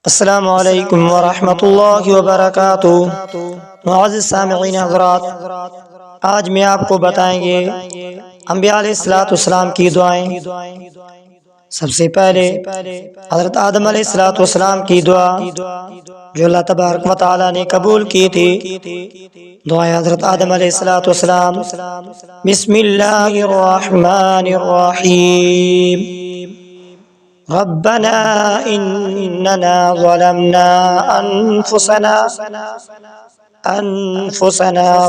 السلام علیکم ورحمۃ اللہ وبرکاتہ۔ معزز سامعین حضرات، آج میں آپ کو بتائیں گے انبیاء علیہ السلام کی دعائیں۔ سب سے پہلے حضرت آدم علیہ السلام کی دعا جو اللہ تبارک و تعالی نے قبول کی تھی۔ دعائیں حضرت آدم علیہ السلام: بسم اللہ الرحمن الرحیم، ربنا اننا ظلمنا انفسنا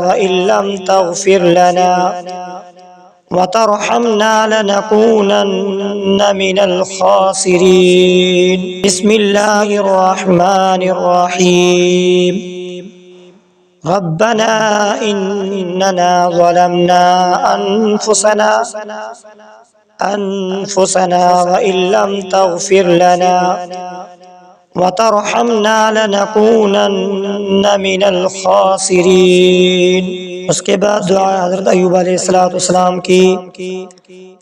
وان لم تغفر لنا وترحمنا لنكونن من الخاسرين۔ بسم الله الرحمن الرحيم، ربنا اننا ظلمنا انفسنا وان لم تغفر لنا وترحمنا لنكونن من الخاسرین۔ اس کے بعد دعا حضرت ایوب علیہ السلام کی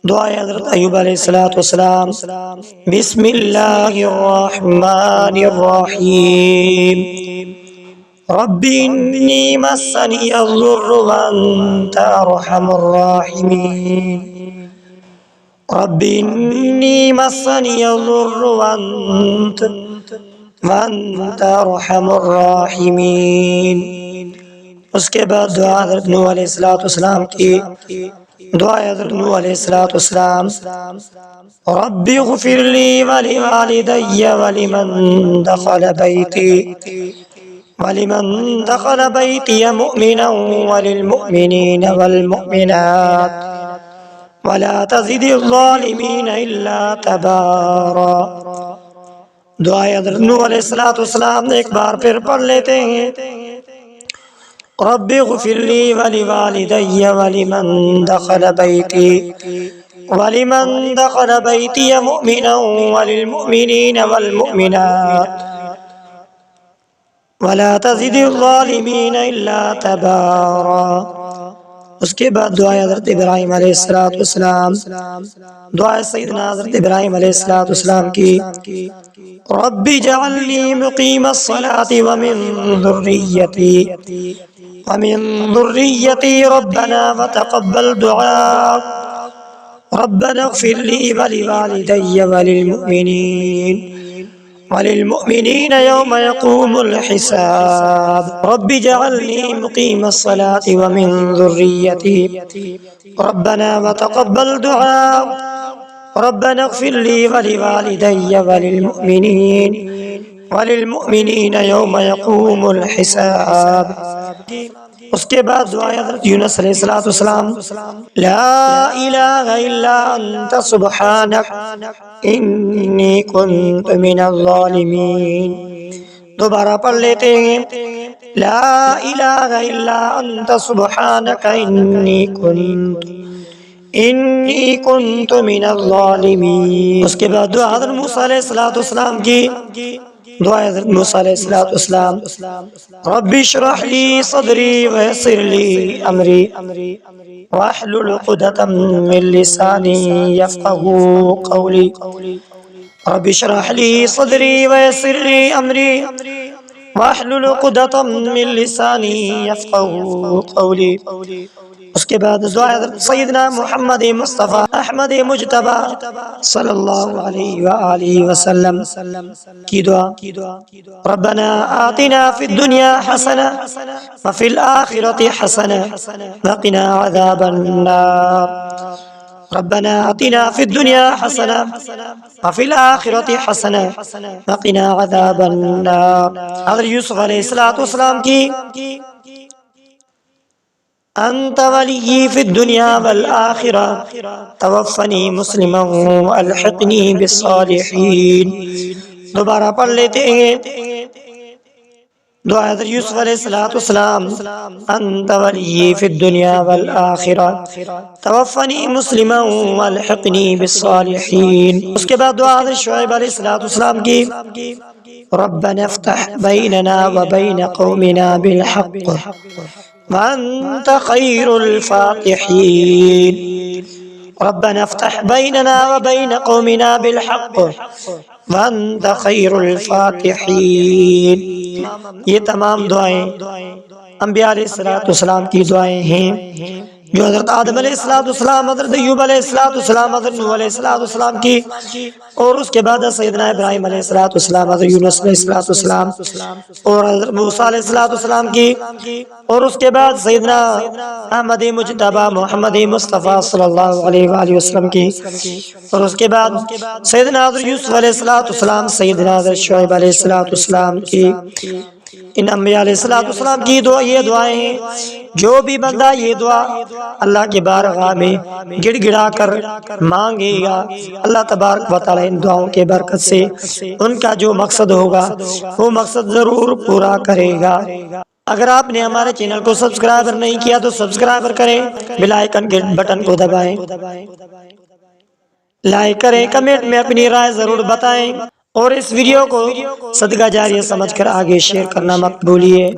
دعا حضرت ایوب علیہ السلام: بسم اللہ الرحمن الرحیم، رب انی مسنی الضر وانت ارحم الراحمین، رب انی مسنی الضر وانت ارحم الراحمین۔ اس کے بعد دعا حضرت نوح علیہ السلام کی دعا حضرت نوح علیہ السلام: رب اغفر لی ولوالدی ولمن دخل بیتی مؤمنا وللمؤمنین والمؤمنات ولا تزد الظالمین الا تبارا۔ دعا حضرت نوح علیہ السلام ایک بار پھر پڑھ لیتے ہیں: رب اغفر لی ولوالدی ولمن دخل بیتی مؤمنا وللمؤمنین والمؤمنات ولا تزد الظالمین الا تبارا۔ اس کے بعد دعا حضرت ابراہیم علیہ السلام دعا سیدنا حضرت ابراہیم علیہ السلام کی: رب اجعلنی مقیم الصلاة ومن ذریتی ربنا وتقبل دعاء، ربنا اغفر لي ولوالدي وللمؤمنين يوم يقوم الحساب، رب اجعلني مقيم الصلاة ومن ذريتي ربنا وتقبل دعاء، ربنا اغفر لي ولوالدي وللمؤمنين يوم يقوم الحساب۔ اس کے بعد دعا حضرت یونس علیہ السلام: لا الہ الا انت سبحانک انی کنت من الظالمین۔ دوبارہ پڑھ لیتے ہیں: لا الہ الا انت سبحانک انی کنت من الظالمین۔ اس کے بعد دعا حضرت موسیٰ علیہ السلام کی دعا حضرت موسیٰ علیہ السلام: رب اشرح لی صدری ویسر لی امری واحلل عقدۃ من لسانی یفقهوا قولی، رب اشرح لی صدری ویسر لی امری واحلل عقدۃ من لسانی یفقهوا قولی۔ اس کے بعد دعا حضرت سیدنا محمد مصطفیٰ احمد مجتبی صلی اللہ علیہ وآلہ وسلم کی دعا: ربنا آتنا فی الدنیا حسنہ وفی الآخرۃ حسنہ وقنا عذاب النار، ربنا آتنا فی الدنیا حسنہ وفی الآخرۃ حسنہ وقنا عذاب النار۔ حضرت یوسف علیہ السلام کی: انت ولی فی الدنیا والآخرہ توفنی مسلما والحقنی بالصالحین۔ دوبارہ پڑھ لیتے ہیں دعا حضرت یوسف علیہ السلام: انت ولی فی الدنیا والآخرہ توفنی مسلما والحقنی بالصالحین۔ اس کے بعد دعا حضرت شعیب علیہ السلام کی: ربنا افتح بیننا وبین قومنا بالحق وانت خیر الفاتحین، ربنا افتح بیننا وبین قومنا بالحق وانت خیر الفاتحین۔ یہ تمام دعائیں انبیاء علیہ السلام کی دعائیں ہیں جو حضرت آدم علیہ السلام، حضرت ایوب علیہ السلام، حضرت نوح علیہ السلام کی، اور اس کے بعد سیدنا ابراہیم علیہ السلام، حضرت یونس علیہ السلام، اور حضرت موسیٰ علیہ السلام کی، اور اس کے بعد سیدنا احمد مجتبی محمد مصطفیٰ صلی اللہ علیہ وآلہ وسلم کی، اور اس کے بعد سیدنا حضرت یوسف علیہ السلام، سیدنا حضرت شعیب علیہ السلام کی۔ ان انبیاء علیہ السلام کی دعا، یہ دعائیں ہیں جو بھی بندہ یہ دعا اللہ کی بارگاہ میں گڑ گڑا کر مانگے گا، اللہ تبارک و تعالی ان دعاؤں کے برکت سے ان کا جو مقصد ہوگا وہ مقصد ضرور پورا کرے گا۔ اگر آپ نے ہمارے چینل کو سبسکرائب نہیں کیا تو سبسکرائب کریں، بیل آئیکن کے بٹن کو دبائیں، لائک کریں، کمنٹ میں اپنی رائے ضرور بتائیں، اور اس ویڈیو کو صدقہ جاریہ سمجھ کر آگے شیئر کرنا مت بھولیے۔